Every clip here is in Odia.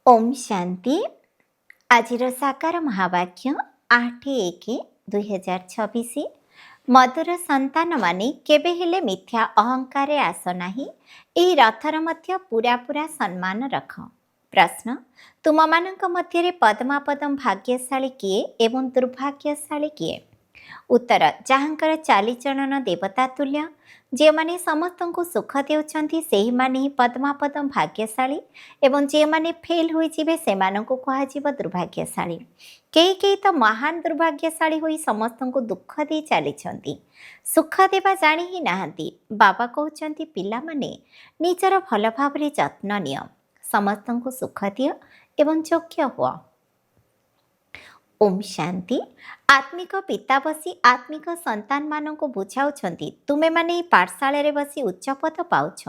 ओम शांति। आजिर साकार महावाक्य 8/1/2026। मधुर संतान माने केबे हेले मिथ्या अहंकार आस नाही, एही रथर मध्य पूरा पूरा सम्मान रख। प्रश्न, तुम मानक मध्य पद्मापदम भाग्यशाली किए एवं दुर्भाग्यशाली किए? उत्तर, जहाँकर चालीचलन देवता तुल्य, जे माने समस्त को सुख देउछन्ति सेही माने ही पद्मापदम भाग्यशाली एवं जे माने फेल होई जिवे सेमानंकु कहाजिव दुर्भाग्यशाली। केही केही तो महान दुर्भाग्यशाली होई समस्त को दुख दे चलीछन्ति, सुख देवा जानी ही नाहंती। बाबा कहउछन्ति पिला माने निजर भल भावरे जत्न निय, समस्त को सुख दिय एवं योग्य हुआ। ओम शांति। आत्मिक पिता बसी आत्मिक संतान मानक बुझाउछन्ति तुमे माने पाठशाला बसी उच्च पद पाउछ,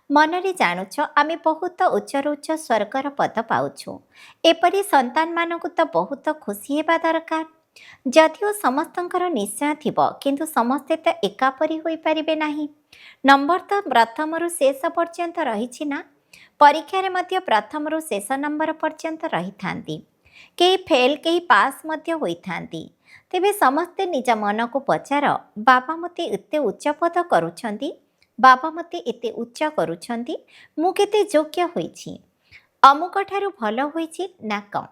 मनरे जानुछ आमे बहुत उच्चर उच्च स्वर्गर पद पाउछु। एपरि संतान मानक तो बहुत खुशी हेबा दरकार। जदिओ समस्तंकर निश्चय थिब किंतु समस्ते तो एकापरि होई परिबे नाही। नंबर तो प्रथम शेष पर्यंत रही ना, परीक्षा रे मध्य प्रथम शेष नंबर पर्यंत रही थांती। कई फेल कई पास मध्य होई थांती। तेबे समस्ते निज मन को पचार, बाबा मते एते उच्च पद करुछन्ति, बाबा मते एते उच्च करुछन्ति, मु केते योग्य होईछि, अमुक ठारु भल होईछि ना कम?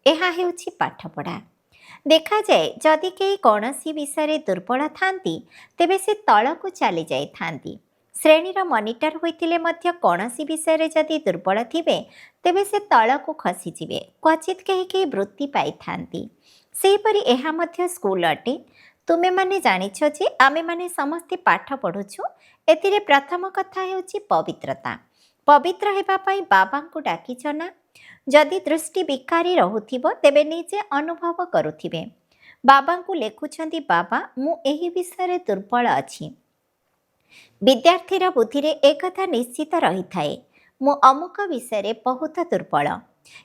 एहा हेउछि पाठपढ़ा। देखा जाए जदि केही कौनसी विषय दुर्बल थांती तेबे से तलकु चली जाई थांती। श्रेणीर मॉनिटर होइतिले मध्य कौनसी विषय जदि दुर्बल थिबे तेबे से तलकु खसीजिबे, क्वचित केही केही वृत्ति पाई थांती। सेहीपरि एहा मध्य स्कूल अटे। तुमे माने जानिछ जे आमे माने समस्ते पाठ पढुछु। एतिरे प्रथम कथा हेउछि पवित्रता। पवित्र हेबा पई बाबांकु डाकिछ ना? जदि दृष्टि विकारी रहुथिबो तेबे निजे अनुभव करुथिबे। बाबांकु लेखुछन्ति बाबा मु एही विषय दुर्बल अछि। विद्यार्थीर बुद्धिरे एकथा निश्चित रही थाए, मु अमुक विषय बहुत दुर्बल।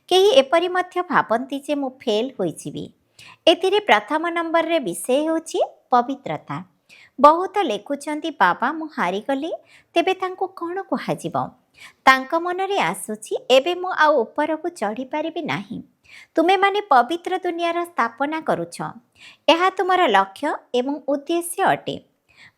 केही एपरि मध्य भाबन्ति जे मु फेल होइजिबि। एतिरे प्रथम नंबर रे विषय होछि पवित्रता। बहुत लेखुछन्ति बाबा मु हारिगली तेबे तांको कोन कुहाजिबो? तांको मनरे आसुछि एबे मु आ उपरकु चढ़ी पारिबि नाही। तुमे माने पवित्र दुनियार स्थापना करुछ, एहा तुमर लक्ष्य एवं उद्देश्य अटे।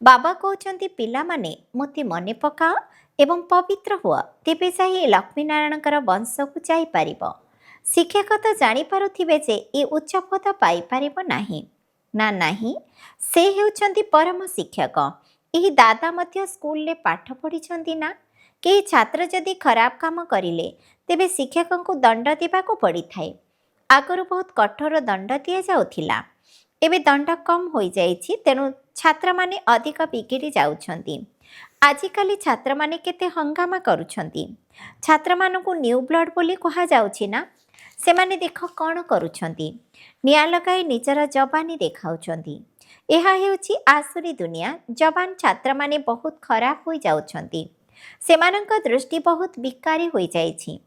बाबा कहउछन्ति पिला माने मते मने पकाओ एवं पवित्र हुआ, तेबे जाई लक्ष्मीनारायणकर वंश को जाई पारिबो। शिक्षक तो जानी पारुथिबे जे ए उच्च पद पाई पारिबो नाही ना नाही, से हेउछन्ति परम शिक्षक। एही दादा मध्य स्कूल ले पाठ पढ़िछन्ति ना? केही छात्र जदि खराब काम करिले तेबे शिक्षकंकु दंड देबाको पड़ी थाए। आगरु बहुत कठोर दंड दिया जाउथिला, एबे दंड कम होई जाइछि, तेनु छात्र माने अधिक बिगिड़ी जाउछन्ति। आजिकाली छात्र माने केते हंगामा करुछन्ति। छात्र मानकु न्यू ब्लड बोली कहा जाउछि ना? से माने देख कौन करुछन्ति, निया लगाई निजर जवानी देखाउछन्ति। एहा हेउछि आसुरी दुनिया। जवान छात्र माने बहुत खराब होई जाउछन्ति। सेमानंक दृष्टि बहुत विकारी होई जाइछि।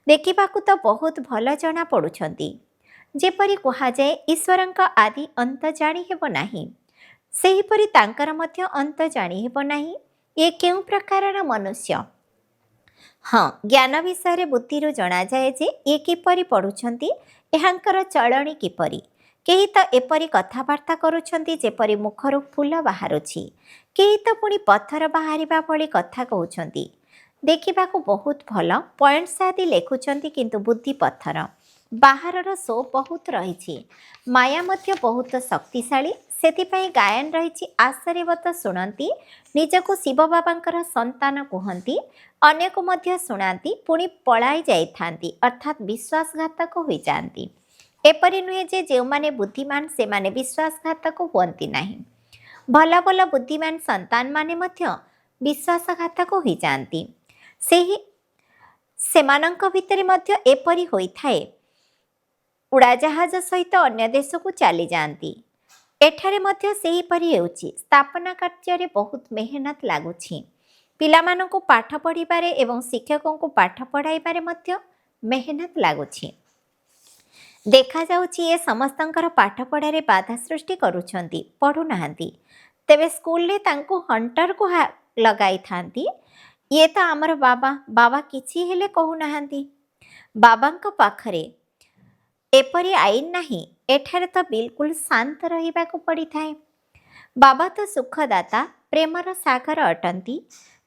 देखिबाकु तो बहुत भल जना पड़ुछन्ति। जेपरि कहा जाए ईश्वरंक आदि अंत जानी हेबो नाही, सेहीपरि तांकर मध्य अंत जानी हेबो नाही। ये केउ प्रकारर मनुष्य? हाँ, ज्ञान विषय बुद्धिरु जना जाए जे ये किपरि पढ़ुछन्ति, एहांकर चलणी किपरि। केही तो एपरि कथाबार्ता करुछन्ति जेपरि मुखरु फूल बाहारुछि, केही तो पुणी पत्थर बाहरिबा भली कथा कहउछन्ति। देखिबाकु बहुत भल, पॉइंट्स आदि लेखुछन्ति किंतु बुद्धि पत्थर। बाहरर शो बहुत रही, माया मध्य बहुत शक्तिशाली। सेतिपाई गायन रही आश्चर्यवत शुणती, निजको शिव बाबांकर संतान कहती, अन्य को मध्य शुणाती, पुणी पलाई जाइथांती, अर्थात विश्वासघातक हो जाती। एपरि नुहे जे जो माने बुद्धिमान से माने विश्वासघातक हुअंती नाही। भल भल बुद्धिमान संतान माने मध्य विश्वासघातक हो जाती। सेही सेमानंक भितरे मध्य एपरि होइथाए, उड़ाजाहाज सहित अन्य देश को चली जाती। एठारे मध्य सेहीपरि हेउछि। स्थापना कार्य बहुत मेहनत लागुछि। पिलामानंकु पाठ पढ़िबारे एवं शिक्षकों को पाठ पढ़ाइबारे मध्य मेहनत लागुछि। देखा जाउछि ए समस्तंकर पाठ पढ़ारे बाधा सृष्टि करुछन्ति, पढ़ु नाहंती। तेबे स्कूल ले तांकु हंटर को लगाई थांती। ये तो आमर बाबा बाबा किछि हेले कहु नाहंती। ବାବାଙ୍କ ପାଖରେ ଏପରି ଆଇନ ନାହିଁ। ଏଠାରେ ତ ବିଲକୁଲ ଶାନ୍ତ ରହିବାକୁ ପଡ଼ିଥାଏ। ବାବା ତ ସୁଖଦାତା, ପ୍ରେମର ସାଗର ଅଟନ୍ତି।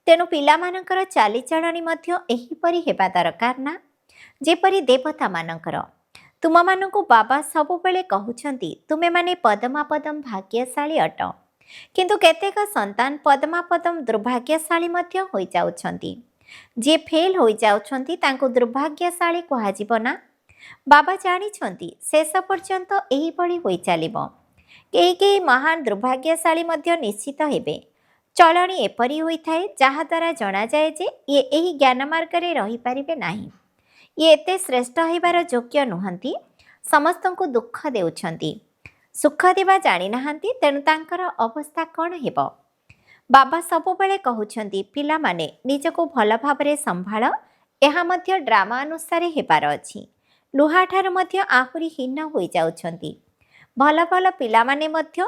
ତେଣୁ ପିଲାମାନଙ୍କର ଚାଲିଚଳଣି ମଧ୍ୟ ଏହିପରି ହେବା ଦରକାର ନା, ଯେପରି ଦେବତାମାନଙ୍କର। ତୁମମାନଙ୍କୁ ବାବା ସବୁବେଳେ କହୁଛନ୍ତି ତୁମେମାନେ ପଦମାପଦମ ଭାଗ୍ୟଶାଳୀ ଅଟ। କିନ୍ତୁ କେତେକ ସନ୍ତାନ ପଦମାପଦମ ଦୁର୍ଭାଗ୍ୟଶାଳୀ ମଧ୍ୟ ହୋଇଯାଉଛନ୍ତି। ଯିଏ ଫେଲ୍ ହୋଇଯାଉଛନ୍ତି ତାଙ୍କୁ ଦୁର୍ଭାଗ୍ୟଶାଳୀ କୁହାଯିବ ନା। ବାବା ଜାଣିଛନ୍ତି ଶେଷ ପର୍ଯ୍ୟନ୍ତ ଏହିଭଳି ହୋଇ ଚାଲିବ। କେହି କେହି ମହାନ ଦୁର୍ଭାଗ୍ୟଶାଳୀ ମଧ୍ୟ ନିଶ୍ଚିତ ହେବେ। ଚଳଣି ଏପରି ହୋଇଥାଏ ଯାହାଦ୍ୱାରା ଜଣାଯାଏ ଯେ ଇଏ ଏହି ଜ୍ଞାନ ମାର୍ଗରେ ରହିପାରିବେ ନାହିଁ। ଇଏ ଏତେ ଶ୍ରେଷ୍ଠ ହେବାର ଯୋଗ୍ୟ ନୁହନ୍ତି। ସମସ୍ତଙ୍କୁ ଦୁଃଖ ଦେଉଛନ୍ତି, ସୁଖ ଦେବା ଜାଣିନାହାନ୍ତି। ତେଣୁ ତାଙ୍କର ଅବସ୍ଥା କ'ଣ ହେବ? ବାବା ସବୁବେଳେ କହୁଛନ୍ତି ପିଲାମାନେ ନିଜକୁ ଭଲ ଭାବରେ ସମ୍ଭାଳ। ଏହା ମଧ୍ୟ ଡ୍ରାମା ଅନୁସାରେ ହେବାର ଅଛି। ଲୁହାଠାରୁ ମଧ୍ୟ ଆହୁରି ହୀନ ହୋଇଯାଉଛନ୍ତି। ଭଲ ଭଲ ପିଲାମାନେ ମଧ୍ୟ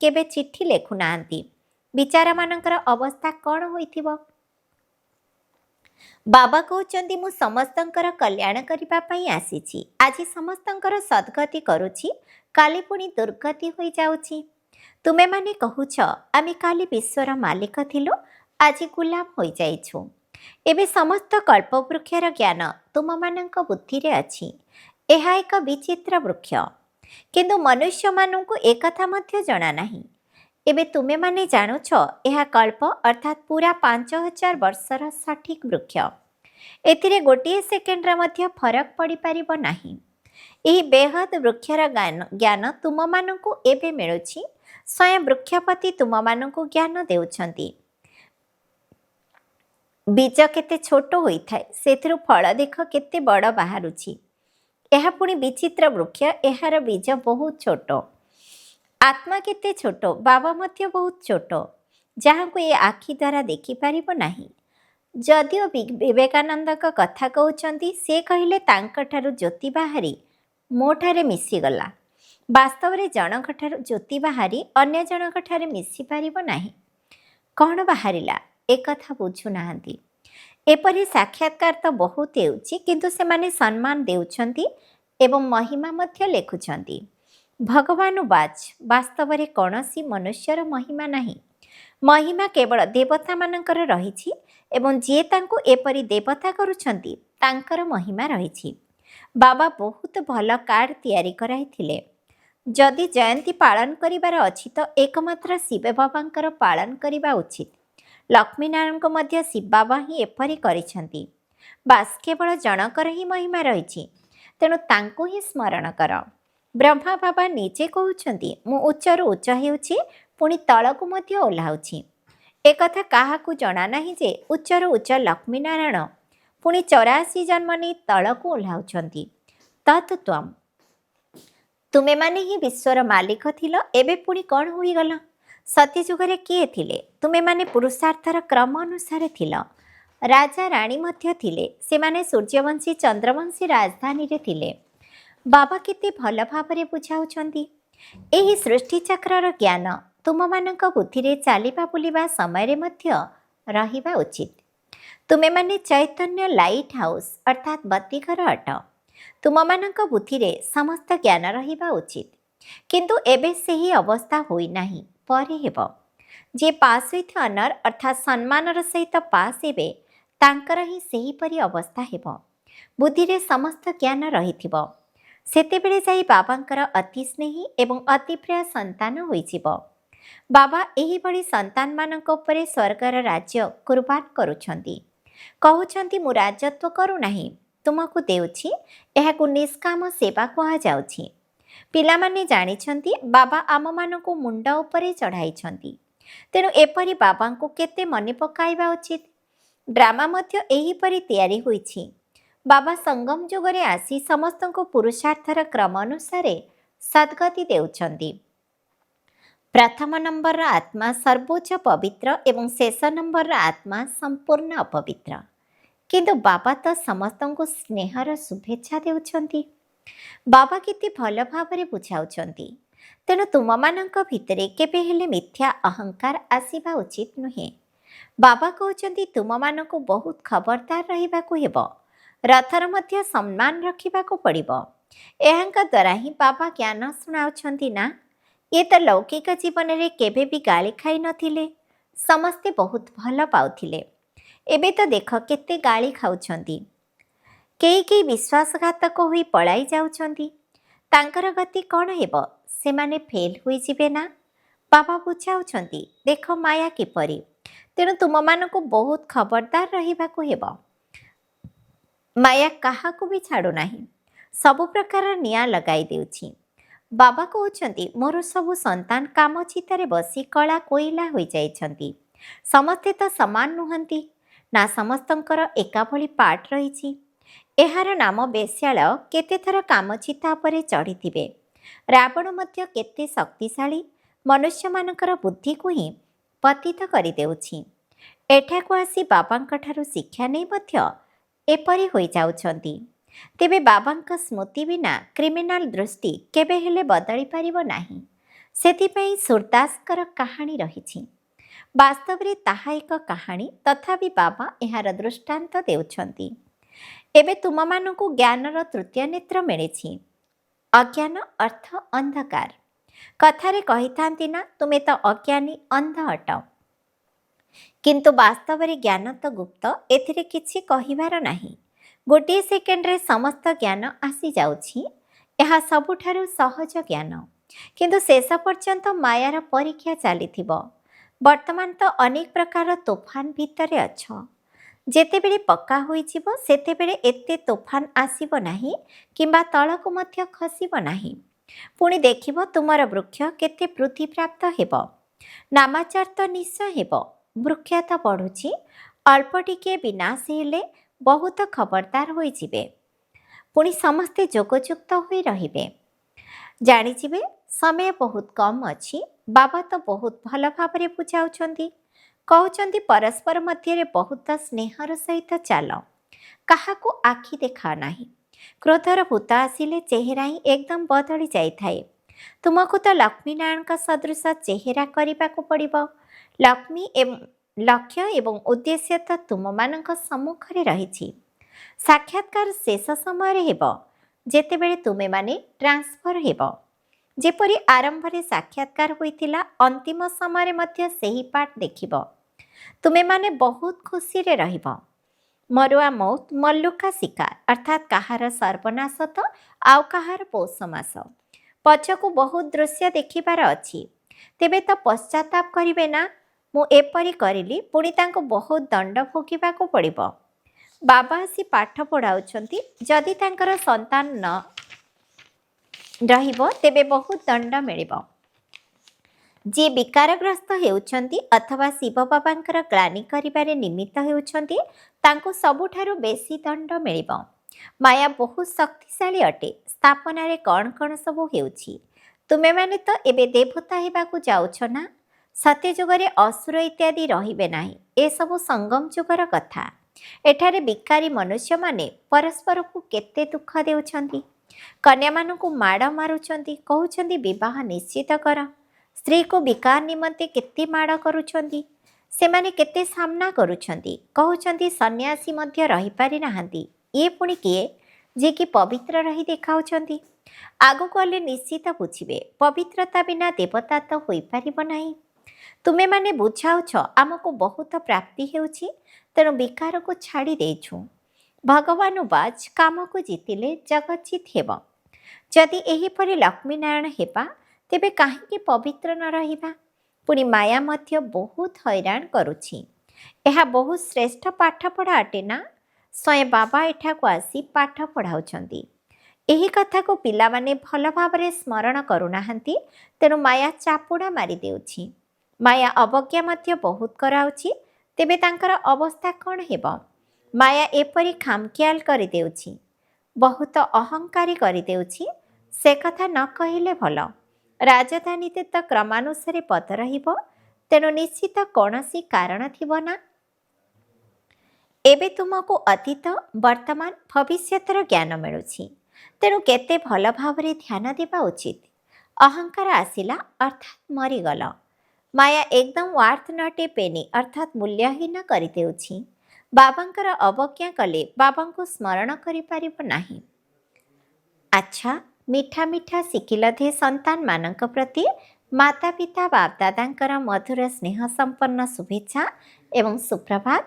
କେବେ ଚିଠି ଲେଖୁନାହାନ୍ତି। ବିଚାରାମାନଙ୍କର ଅବସ୍ଥା କ'ଣ ହୋଇଥିବ? ବାବା କହୁଛନ୍ତି ମୁଁ ସମସ୍ତଙ୍କର କଲ୍ୟାଣ କରିବା ପାଇଁ ଆସିଛି। ଆଜି ସମସ୍ତଙ୍କର ସଦ୍ଗତି କରୁଛି, କାଲି ପୁଣି ଦୁର୍ଗତି ହୋଇଯାଉଛି। ତୁମେମାନେ କହୁଛ ଆମେ କାଲି ବିଶ୍ୱର ମାଲିକ ଥିଲୁ, ଆଜି ଗୁଲାମ ହୋଇଯାଇଛୁ। ଏବେ ସମସ୍ତ କଳ୍ପବୃକ୍ଷର ଜ୍ଞାନ ତୁମମାନଙ୍କ ବୁଦ୍ଧିରେ ଅଛି। ଏହା ଏକ ବିଚିତ୍ର ବୃକ୍ଷ, କିନ୍ତୁ ମନୁଷ୍ୟମାନଙ୍କୁ ଏକଥା ମଧ୍ୟ ଜଣା ନାହିଁ। ଏବେ ତୁମେମାନେ ଜାଣୁଛ ଏହା କଳ୍ପ ଅର୍ଥାତ୍ ପୁରା 5000 ବର୍ଷର ସଠିକ୍ ବୃକ୍ଷ। ଏଥିରେ ଗୋଟିଏ ସେକେଣ୍ଡର ମଧ୍ୟ ଫରକ ପଡ଼ିପାରିବ ନାହିଁ। ଏହି ବେହଦ ବୃକ୍ଷର ଜ୍ଞାନ ତୁମମାନଙ୍କୁ ଏବେ ମିଳୁଛି। ସ୍ୱୟଂ ବୃକ୍ଷପତି ତୁମମାନଙ୍କୁ ଜ୍ଞାନ ଦେଉଛନ୍ତି। ବୀଜ କେତେ ଛୋଟ ହୋଇଥାଏ, ସେଥିରୁ ଫଳ ଦେଖ କେତେ ବଡ଼ ବାହାରୁଛି। ଏହା ପୁଣି ବିଚିତ୍ର ବୃକ୍ଷ, ଏହାର ବୀଜ ବହୁତ ଛୋଟ। ଆତ୍ମା କେତେ ଛୋଟ, ବାବା ମଧ୍ୟ ବହୁତ ଛୋଟ, ଯାହାକୁ ଏ ଆଖି ଦ୍ୱାରା ଦେଖିପାରିବ ନାହିଁ। ଯଦିଓ ବିବେକାନନ୍ଦଙ୍କ କଥା କହୁଛନ୍ତି, ସେ କହିଲେ ତାଙ୍କଠାରୁ ଜ୍ୟୋତି ବାହାରି ମୋଠାରେ ମିଶିଗଲା। ବାସ୍ତବରେ ଜଣଙ୍କଠାରୁ ଜ୍ୟୋତି ବାହାରି ଅନ୍ୟ ଜଣଙ୍କଠାରେ ମିଶିପାରିବ ନାହିଁ। କ'ଣ ବାହାରିଲା ଏକଥା ବୁଝୁନାହାନ୍ତି। ଏପରି ସାକ୍ଷାତକାର ତ ବହୁତ ହେଉଛି, କିନ୍ତୁ ସେମାନେ ସମ୍ମାନ ଦେଉଛନ୍ତି ଏବଂ ମହିମା ମଧ୍ୟ ଲେଖୁଛନ୍ତି। ଭଗବାନୁବାଚ ବାସ୍ତବରେ କୌଣସି ମନୁଷ୍ୟର ମହିମା ନାହିଁ। ମହିମା କେବଳ ଦେବତାମାନଙ୍କର ରହିଛି ଏବଂ ଯିଏ ତାଙ୍କୁ ଏପରି ଦେବତା କରୁଛନ୍ତି ତାଙ୍କର ମହିମା ରହିଛି। ବାବା ବହୁତ ଭଲ କାର୍ଡ଼ ତିଆରି କରାଇଥିଲେ। ଯଦି ଜୟନ୍ତୀ ପାଳନ କରିବାର ଅଛି ତ ଏକମାତ୍ର ଶିବ ବାବାଙ୍କର ପାଳନ କରିବା ଉଚିତ। ଲକ୍ଷ୍ମୀନାରାୟଣଙ୍କ ମଧ୍ୟ ଶିବ ବାବା ହିଁ ଏପରି କରିଛନ୍ତି। ବାସ୍ କେବଳ ଜଣଙ୍କର ହିଁ ମହିମା ରହିଛି, ତେଣୁ ତାଙ୍କୁ ହିଁ ସ୍ମରଣ କର। ବ୍ରହ୍ମା ବାବା ନିଜେ କହୁଛନ୍ତି ମୁଁ ଉଚ୍ଚରୁ ଉଚ୍ଚ ହେଉଛି, ପୁଣି ତଳକୁ ମଧ୍ୟ ଓହ୍ଲାଉଛି। ଏକଥା କାହାକୁ ଜଣା ନାହିଁ ଯେ ଉଚ୍ଚରୁ ଉଚ୍ଚ ଲକ୍ଷ୍ମୀନାରାୟଣ ପୁଣି 84 ଜନ୍ମ ନେଇ ତଳକୁ ଓହ୍ଲାଉଛନ୍ତି। ତତ୍ ତ୍ୱମ୍। ତୁମେମାନେ ହିଁ ବିଶ୍ୱର ମାଲିକ ଥିଲ, ଏବେ ପୁଣି କ'ଣ ହୋଇଗଲ? ସତ୍ୟଯୁଗରେ କିଏ ଥିଲେ? ତୁମେମାନେ ପୁରୁଷାର୍ଥର କ୍ରମ ଅନୁସାରେ ଥିଲ। ରାଜା ରାଣୀ ମଧ୍ୟ ଥିଲେ। ସେମାନେ ସୂର୍ଯ୍ୟବଂଶୀ ଚନ୍ଦ୍ରବଂଶୀ ରାଜଧାନୀରେ ଥିଲେ। ବାବା କେତେ ଭଲ ଭାବରେ ବୁଝାଉଛନ୍ତି। ଏହି ସୃଷ୍ଟିଚକ୍ରର ଜ୍ଞାନ ତୁମମାନଙ୍କ ବୁଦ୍ଧିରେ ଚାଲିବା ବୁଲିବା ସମୟରେ ମଧ୍ୟ ରହିବା ଉଚିତ। ତୁମେମାନେ ଚୈତନ୍ୟ ଲାଇଟ୍ ହାଉସ୍ ଅର୍ଥାତ୍ ବତୀଘର ଅଟ। ତୁମମାନଙ୍କ ବୁଦ୍ଧିରେ ସମସ୍ତ ଜ୍ଞାନ ରହିବା ଉଚିତ। କିନ୍ତୁ ଏବେ ସେହି ଅବସ୍ଥା ହୋଇନାହିଁ, ପରେ ହେବ। ଯିଏ ପାସ୍ ୱିଥ୍ ଅନର୍ ଅର୍ଥାତ୍ ସମ୍ମାନର ସହିତ ପାସ୍ ହେବେ, ତାଙ୍କର ହିଁ ସେହିପରି ଅବସ୍ଥା ହେବ। ବୁଦ୍ଧିରେ ସମସ୍ତ ଜ୍ଞାନ ରହିଥିବ। ସେତେବେଳେ ଯାଇ ବାବାଙ୍କର ଅତି ସ୍ନେହୀ ଏବଂ ଅତି ପ୍ରିୟ ସନ୍ତାନ ହୋଇଯିବ। ବାବା ଏହିଭଳି ସନ୍ତାନମାନଙ୍କ ଉପରେ ସ୍ୱର୍ଗର ରାଜ୍ୟ କୁର୍ବାନ କରୁଛନ୍ତି। କହୁଛନ୍ତି ମୁଁ ରାଜତ୍ୱ କରୁନାହିଁ, ତୁମକୁ ଦେଉଛି। ଏହାକୁ ନିଷ୍କାମ ସେବା କୁହାଯାଉଛି। ପିଲାମାନେ ଜାଣିଛନ୍ତି ବାବା ଆମମାନଙ୍କୁ ମୁଣ୍ଡ ଉପରେ ଚଢ଼ାଇଛନ୍ତି। ତେଣୁ ଏପରି ବାବାଙ୍କୁ କେତେ ମନେ ପକାଇବା ଉଚିତ। ଡ୍ରାମା ମଧ୍ୟ ଏହିପରି ତିଆରି ହୋଇଛି। ବାବା ସଙ୍ଗମ ଯୁଗରେ ଆସି ସମସ୍ତଙ୍କୁ ପୁରୁଷାର୍ଥର କ୍ରମ ଅନୁସାରେ ସଦ୍ଗତି ଦେଉଛନ୍ତି। ପ୍ରଥମ ନମ୍ବରର ଆତ୍ମା ସର୍ବୋଚ୍ଚ ପବିତ୍ର ଏବଂ ଶେଷ ନମ୍ବରର ଆତ୍ମା ସମ୍ପୂର୍ଣ୍ଣ ଅପବିତ୍ର। କିନ୍ତୁ ବାବା ତ ସମସ୍ତଙ୍କୁ ସ୍ନେହର ଶୁଭେଚ୍ଛା ଦେଉଛନ୍ତି। ବାବା କେତେ ଭଲ ଭାବରେ ବୁଝାଉଛନ୍ତି। ତେଣୁ ତୁମମାନଙ୍କ ଭିତରେ କେବେ ହେଲେ ମିଥ୍ୟା ଅହଙ୍କାର ଆସିବା ଉଚିତ ନୁହେଁ। ବାବା କହୁଛନ୍ତି ତୁମମାନଙ୍କୁ ବହୁତ ଖବରଦାର ରହିବାକୁ ହେବ। ରଥର ମଧ୍ୟ ସମ୍ମାନ ରଖିବାକୁ ପଡ଼ିବ। ଏହାଙ୍କ ଦ୍ୱାରା ହିଁ ବାବା ଜ୍ଞାନ ଶୁଣାଉଛନ୍ତି ନା। ଇଏ ତ ଲୌକିକ ଜୀବନରେ କେବେ ବି ଗାଳି ଖାଇ ନଥିଲେ। ସମସ୍ତେ ବହୁତ ଭଲ ପାଉଥିଲେ। ଏବେ ତ ଦେଖ କେତେ ଗାଳି ଖାଉଛନ୍ତି। କେହି କେହି ବିଶ୍ୱାସଘାତକ ହୋଇ ପଳାଇ ଯାଉଛନ୍ତି। ତାଙ୍କର ଗତି କ'ଣ ହେବ? ସେମାନେ ଫେଲ୍ ହୋଇଯିବେ ନା। ବାବା ବୁଝାଉଛନ୍ତି, ଦେଖ ମାୟା କିପରି। ତେଣୁ ତୁମମାନଙ୍କୁ ବହୁତ ଖବରଦାର ରହିବାକୁ ହେବ। ମାୟା କାହାକୁ ବି ଛାଡ଼ୁନାହିଁ। ସବୁ ପ୍ରକାର ନିଆଁ ଲଗାଇ ଦେଉଛି। ବାବା କହୁଛନ୍ତି, ମୋର ସବୁ ସନ୍ତାନ କାମ ଚିତାରେ ବସି କଳା କୋଇଲା ହୋଇଯାଇଛନ୍ତି। ସମସ୍ତେ ତ ସମାନ ନୁହନ୍ତି ନା, ସମସ୍ତଙ୍କର ଏକାଭଳି ପାଠ ରହିଛି। ଏହାର ନାମ ବେଶ୍ୟାଳୟ କେତେଥର କାମଚିତା ଉପରେ ଚଢ଼ିଥିବେ। ରାବଣ ମଧ୍ୟ କେତେ ଶକ୍ତିଶାଳୀ, ମନୁଷ୍ୟମାନଙ୍କର ବୁଦ୍ଧିକୁ ହିଁ ପତିତ କରିଦେଉଛି। ଏଠାକୁ ଆସି ବାବାଙ୍କଠାରୁ ଶିକ୍ଷା ନେଇ ମଧ୍ୟ ଏପରି ହୋଇଯାଉଛନ୍ତି। ତେବେ ବାବାଙ୍କ ସ୍ମୃତି ବିନା କ୍ରିମିନାଲ ଦୃଷ୍ଟି କେବେ ହେଲେ ବଦଳି ପାରିବ ନାହିଁ। ସେଥିପାଇଁ ସୂରଦାସଙ୍କର କାହାଣୀ ରହିଛି। ବାସ୍ତବରେ ତାହା ଏକ କାହାଣୀ, ତଥାପି ବାବା ଏହାର ଦୃଷ୍ଟାନ୍ତ ଦେଉଛନ୍ତି। ଏବେ ତୁମମାନଙ୍କୁ ଜ୍ଞାନର ତୃତୀୟ ନେତ୍ର ମିଳିଛି। ଅଜ୍ଞାନ ଅର୍ଥ ଅନ୍ଧକାର। କଥାରେ କହିଥାନ୍ତି ନା, ତୁମେ ତ ଅଜ୍ଞାନୀ ଅନ୍ଧ ଅଟ। କିନ୍ତୁ ବାସ୍ତବରେ ଜ୍ଞାନ ତ ଗୁପ୍ତ, ଏଥିରେ କିଛି କହିବାର ନାହିଁ। ଗୋଟିଏ ସେକେଣ୍ଡରେ ସମସ୍ତ ଜ୍ଞାନ ଆସିଯାଉଛି। ଏହା ସବୁଠାରୁ ସହଜ ଜ୍ଞାନ। କିନ୍ତୁ ଶେଷ ପର୍ଯ୍ୟନ୍ତ ମାୟାର ପରୀକ୍ଷା ଚାଲିଥିବ। ବର୍ତ୍ତମାନ ତ ଅନେକ ପ୍ରକାର ତୋଫାନ ଭିତରେ ଅଛ। ଯେତେବେଳେ ପକ୍କା ହୋଇଯିବ ସେତେବେଳେ ଏତେ ତୋଫାନ ଆସିବ ନାହିଁ କିମ୍ବା ତଳକୁ ମଧ୍ୟ ଖସିବ ନାହିଁ। ପୁଣି ଦେଖିବ ତୁମର ବୃକ୍ଷ କେତେ ବୃଦ୍ଧିପ୍ରାପ୍ତ ହେବ। ନାମାଚାର ତ ନିଶ୍ଚୟ ହେବ। ବୃକ୍ଷ ତ ବଢ଼ୁଛି। ଅଳ୍ପ ଟିକିଏ ବିନାଶ ହେଲେ ବହୁତ ଖବରଦାର ହୋଇଯିବେ। ପୁଣି ସମସ୍ତେ ଯୋଗଯୁକ୍ତ ହୋଇ ରହିବେ। ଜାଣିଯିବେ ସମୟ ବହୁତ କମ୍ ଅଛି। ବାବା ତ ବହୁତ ଭଲ ଭାବରେ ବୁଝାଉଛନ୍ତି। କହୁଛନ୍ତି ପରସ୍ପର ମଧ୍ୟରେ ବହୁତ ସ୍ନେହର ସହିତ ଚାଲ। କାହାକୁ ଆଖି ଦେଖାଅ ନାହିଁ। କ୍ରୋଧର ଭୂତ ଆସିଲେ ଚେହେରା ହିଁ ଏକଦମ ବଦଳି ଯାଇଥାଏ। ତୁମକୁ ତ ଲକ୍ଷ୍ମୀନାରାୟଣଙ୍କ ସଦୃଶ ଚେହେରା କରିବାକୁ ପଡ଼ିବ। ଲକ୍ଷ୍ୟ ଏବଂ ଉଦ୍ଦେଶ୍ୟ ତ ତୁମମାନଙ୍କ ସମ୍ମୁଖରେ ରହିଛି। ସାକ୍ଷାତକାର ଶେଷ ସମୟରେ ହେବ, ଯେତେବେଳେ ତୁମେମାନେ ଟ୍ରାନ୍ସଫର ହେବ। ଯେପରି ଆରମ୍ଭରେ ସାକ୍ଷାତକାର ହୋଇଥିଲା, ଅନ୍ତିମ ସମୟରେ ମଧ୍ୟ ସେହି ପାଠ ଦେଖିବ। ତୁମେମାନେ ବହୁତ ଖୁସିରେ ରହିବ। ମରୁଆ ମଉତ ମଲ୍ଲୁକା ଶିକାର, ଅର୍ଥାତ୍ କାହାର ସର୍ବନାଶ ତ ଆଉ କାହାର ପୌଷ ମାସ। ପଛକୁ ବହୁତ ଦୃଶ୍ୟ ଦେଖିବାର ଅଛି। ତେବେ ତ ପଶ୍ଚାତାପ କରିବେ ନା, ମୁଁ ଏପରି କରିଲି, ପୁଣି ତାଙ୍କୁ ବହୁତ ଦଣ୍ଡ ଭୋଗିବାକୁ ପଡ଼ିବ। ବାବା ଆସି ପାଠ ପଢ଼ାଉଛନ୍ତି। ଯଦି ତାଙ୍କର ସନ୍ତାନ ନ ରହିବ ତେବେ ବହୁତ ଦଣ୍ଡ ମିଳିବ। ଯିଏ ବିକାରଗ୍ରସ୍ତ ହେଉଛନ୍ତି ଅଥବା ଶିବ ବାବାଙ୍କର ଗ୍ଳାନି କରିବାରେ ନିମିତ୍ତ ହେଉଛନ୍ତି, ତାଙ୍କୁ ସବୁଠାରୁ ବେଶୀ ଦଣ୍ଡ ମିଳିବ। ମାୟା ବହୁତ ଶକ୍ତିଶାଳୀ ଅଟେ। ସ୍ଥାପନାରେ କ'ଣ କ'ଣ ସବୁ ହେଉଛି। ତୁମେମାନେ ତ ଏବେ ଦେବତା ହେବାକୁ ଯାଉଛ ନା। ସତ୍ୟଯୁଗରେ ଅସୁର ଇତ୍ୟାଦି ରହିବେ ନାହିଁ। ଏସବୁ ସଙ୍ଗମ ଯୁଗର କଥା। ଏଠାରେ ବିକାରୀ ମନୁଷ୍ୟମାନେ ପରସ୍ପରକୁ କେତେ ଦୁଃଖ ଦେଉଛନ୍ତି। କନ୍ୟାମାନଙ୍କୁ ମାଡ଼ ମାରୁଛନ୍ତି, କହୁଛନ୍ତି ବିବାହ ନିଶ୍ଚିତ କର। ସ୍ତ୍ରୀକୁ ବିକାର ନିମନ୍ତେ କେତେ ମାଡ଼ କରୁଛନ୍ତି। ସେମାନେ କେତେ ସାମ୍ନା କରୁଛନ୍ତି। କହୁଛନ୍ତି ସନ୍ନ୍ୟାସୀ ମଧ୍ୟ ରହିପାରି ନାହାନ୍ତି। ଇଏ ପୁଣି କିଏ ଯିଏକି ପବିତ୍ର ରହି ଦେଖାଉଛନ୍ତି। ଆଗକୁ ଗଲେ ନିଶ୍ଚିତ ବୁଝିବେ, ପବିତ୍ରତା ବିନା ଦେବତା ତ ହୋଇପାରିବ ନାହିଁ। ତୁମେମାନେ ବୁଝାଉଛ ଆମକୁ ବହୁତ ପ୍ରାପ୍ତି ହେଉଛି, ତେଣୁ ବିକାରକୁ ଛାଡ଼ି ଦେଇଛୁ। ଭଗବାନୁବାଜ କାମକୁ ଜିତିଲେ ଜଗତଜିତ ହେବ। ଯଦି ଏହିପରି ଲକ୍ଷ୍ମୀନାରାୟଣ ହେବା, ତେବେ କାହିଁକି ପବିତ୍ର ନ ରହିବା। ପୁଣି ମାୟା ମଧ୍ୟ ବହୁତ ହଇରାଣ କରୁଛି। ଏହା ବହୁତ ଶ୍ରେଷ୍ଠ ପାଠପଢ଼ା ଅଟେ ନା। ସ୍ୱୟଂ ବାବା ଏଠାକୁ ଆସି ପାଠ ପଢ଼ାଉଛନ୍ତି। ଏହି କଥାକୁ ପିଲାମାନେ ଭଲ ଭାବରେ ସ୍ମରଣ କରୁନାହାନ୍ତି। ତେଣୁ ମାୟା ଚାପୁଡ଼ା ମାରିଦେଉଛି। ମାୟା ଅବଜ୍ଞା ମଧ୍ୟ ବହୁତ କରାଉଛି। ତେବେ ତାଙ୍କର ଅବସ୍ଥା କ'ଣ ହେବ। ମାୟା ଏପରି ଖାମଖିଆଲ କରିଦେଉଛି, ବହୁତ ଅହଙ୍କାରୀ କରିଦେଉଛି। ସେ କଥା ନ କହିଲେ ଭଲ। ରାଜଧାନୀରେ ତ କ୍ରମାନୁସାରେ ପଦ ରହିବ, ତେଣୁ ନିଶ୍ଚିତ କୌଣସି କାରଣ ଥିବ ନା। ଏବେ ତୁମକୁ ଅତୀତ, ବର୍ତ୍ତମାନ, ଭବିଷ୍ୟତର ଜ୍ଞାନ ମିଳୁଛି। ତେଣୁ କେତେ ଭଲ ଭାବରେ ଧ୍ୟାନ ଦେବା ଉଚିତ। ଅହଙ୍କାର ଆସିଲା ଅର୍ଥାତ୍ ମରିଗଲ। ମାୟା ଏକଦମ ୱାର୍ଥ ନଟ୍ ଏ ପେନି ଅର୍ଥାତ୍ ମୂଲ୍ୟହୀନ କରିଦେଉଛି। ବାବାଙ୍କର ଅବଜ୍ଞା କଲେ ବାବାଙ୍କୁ ସ୍ମରଣ କରିପାରିବ ନାହିଁ। ଆଚ୍ଛା, ମିଠା ମିଠା ଶିଖିଲଧେ ସନ୍ତାନମାନଙ୍କ ପ୍ରତି ମାତା ପିତା ବାପଦାଦାଙ୍କର ମଧୁର ସ୍ନେହ ସମ୍ପନ୍ନ ଶୁଭେଚ୍ଛା ଏବଂ ସୁପ୍ରଭାତ।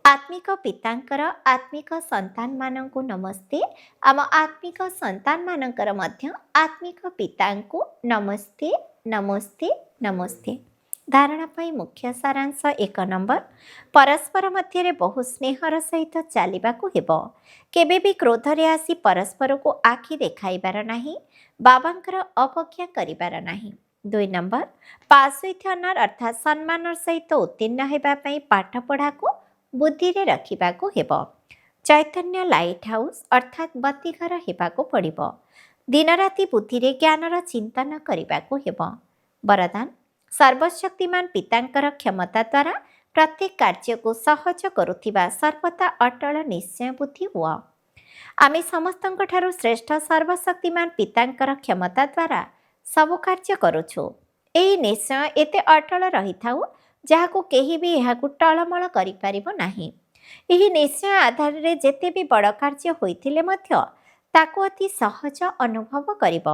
ଆତ୍ମିକ ପିତାଙ୍କର ଆତ୍ମିକ ସନ୍ତାନମାନଙ୍କୁ ନମସ୍ତେ। ଆମ ଆତ୍ମିକ ସନ୍ତାନମାନଙ୍କର ମଧ୍ୟ ଆତ୍ମିକ ପିତାଙ୍କୁ ନମସ୍ତେ ନମସ୍ତେ ନମସ୍ତେ। ଧାରଣା ପାଇଁ ମୁଖ୍ୟ ସାରାଂଶ 1 ନମ୍ବର, ପରସ୍ପର ମଧ୍ୟରେ ବହୁ ସ୍ନେହର ସହିତ ଚାଲିବାକୁ ହେବ। କେବେ ବି କ୍ରୋଧରେ ଆସି ପରସ୍ପରକୁ ଆଖି ଦେଖାଇବାର ନାହିଁ, ବାବାଙ୍କର ଅବଜ୍ଞା କରିବାର ନାହିଁ। 2 ନମ୍ବର, ପାସ୍ ୱିଥ୍ ଅନର ଅର୍ଥାତ୍ ସମ୍ମାନର ସହିତ ଉତ୍ତୀର୍ଣ୍ଣ ହେବା ପାଇଁ ପାଠପଢ଼ାକୁ ବୁଦ୍ଧିରେ ରଖିବାକୁ ହେବ। ଚୈତନ୍ୟ ଲାଇଟ୍ ହାଉସ୍ ଅର୍ଥାତ୍ ବତୀଘର ହେବାକୁ ପଡ଼ିବ। ଦିନରାତି ବୁଦ୍ଧିରେ ଜ୍ଞାନର ଚିନ୍ତନ କରିବାକୁ ହେବ। ବରଦାନ, ସର୍ବଶକ୍ତିମାନ ପିତାଙ୍କର କ୍ଷମତା ଦ୍ୱାରା ପ୍ରତ୍ୟେକ କାର୍ଯ୍ୟକୁ ସହଜ କରୁଥିବା ସର୍ବଦା ଅଟଳ ନିଶ୍ଚୟ ବୁଦ୍ଧି ହୁଅ। ଆମେ ସମସ୍ତଙ୍କଠାରୁ ଶ୍ରେଷ୍ଠ ସର୍ବଶକ୍ତିମାନ ପିତାଙ୍କର କ୍ଷମତା ଦ୍ୱାରା ସବୁ କାର୍ଯ୍ୟ କରୁଛୁ। ଏହି ନିଶ୍ଚୟ ଏତେ ଅଟଳ ରହିଥାଉ ଯାହାକୁ କେହି ବି ଏହାକୁ ଟଳମଳ କରିପାରିବ ନାହିଁ। ଏହି ନିଶ୍ଚୟ ଆଧାରରେ ଯେତେ ବି ବଡ଼ କାର୍ଯ୍ୟ ହୋଇଥିଲେ ମଧ୍ୟ ତାକୁ ଅତି ସହଜ ଅନୁଭବ କରିବ।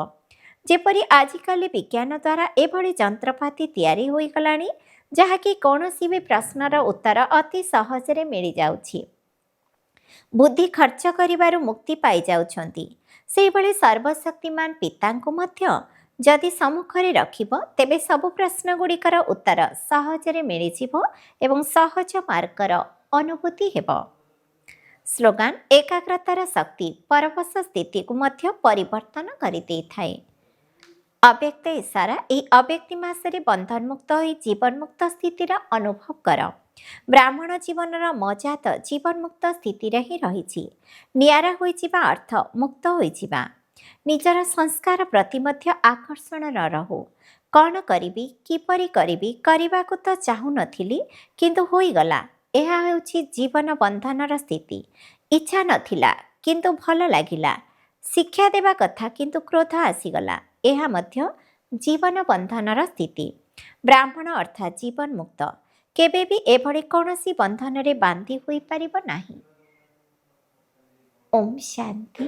ଯେପରି ଆଜିକାଲି ବିଜ୍ଞାନ ଦ୍ୱାରା ଏଭଳି ଯନ୍ତ୍ରପାତି ତିଆରି ହୋଇଗଲାଣି ଯାହାକି କୌଣସି ବି ପ୍ରଶ୍ନର ଉତ୍ତର ଅତି ସହଜରେ ମିଳିଯାଉଛି। ବୁଦ୍ଧି ଖର୍ଚ୍ଚ କରିବାରୁ ମୁକ୍ତି ପାଇଯାଉଛନ୍ତି। ସେହିଭଳି ସର୍ବଶକ୍ତିମାନ ପିତାଙ୍କୁ ମଧ୍ୟ ଯଦି ସମ୍ମୁଖରେ ରଖିବ ତେବେ ସବୁ ପ୍ରଶ୍ନଗୁଡ଼ିକର ଉତ୍ତର ସହଜରେ ମିଳିଯିବ ଏବଂ ସହଜ ମାର୍ଗର ଅନୁଭୂତି ହେବ। ସ୍ଲୋଗାନ, ଏକାଗ୍ରତାର ଶକ୍ତି ପରବଶ ସ୍ଥିତିକୁ ମଧ୍ୟ ପରିବର୍ତ୍ତନ କରିଦେଇଥାଏ। ଅବ୍ୟକ୍ତ ଇଶାରା, ଏହି ଅବ୍ୟକ୍ତି ମାସରେ ବନ୍ଧନମୁକ୍ତ ହୋଇ ଜୀବନମୁକ୍ତ ସ୍ଥିତିର ଅନୁଭବ କର। ବ୍ରାହ୍ମଣ ଜୀବନର ମଜା ତ ଜୀବନମୁକ୍ତ ସ୍ଥିତିରେ ହିଁ ରହିଛି। ନିଆରା ହୋଇଯିବା ଅର୍ଥ ମୁକ୍ତ ହୋଇଯିବା। ନିଜର ସଂସ୍କାର ପ୍ରତି ମଧ୍ୟ ଆକର୍ଷଣ ନ ରହୁ। କ'ଣ କରିବି, କିପରି କରିବି, କରିବାକୁ ତ ଚାହୁଁନଥିଲି କିନ୍ତୁ ହୋଇଗଲା। ଏହା ହେଉଛି ଜୀବନ ବନ୍ଧନର ସ୍ଥିତି। ଇଚ୍ଛା ନଥିଲା କିନ୍ତୁ ଭଲ ଲାଗିଲା। ଶିକ୍ଷା ଦେବା କଥା କିନ୍ତୁ କ୍ରୋଧ ଆସିଗଲା। ଏହା ମଧ୍ୟ ଜୀବନ ବନ୍ଧନର ସ୍ଥିତି। ବ୍ରାହ୍ମଣ ଅର୍ଥାତ୍ ଜୀବନ ମୁକ୍ତ। କେବେ ବି ଏଭଳି କୌଣସି ବନ୍ଧନରେ ବାନ୍ଧି ହୋଇପାରିବ ନାହିଁ। ଓମ୍ ଶାନ୍ତି।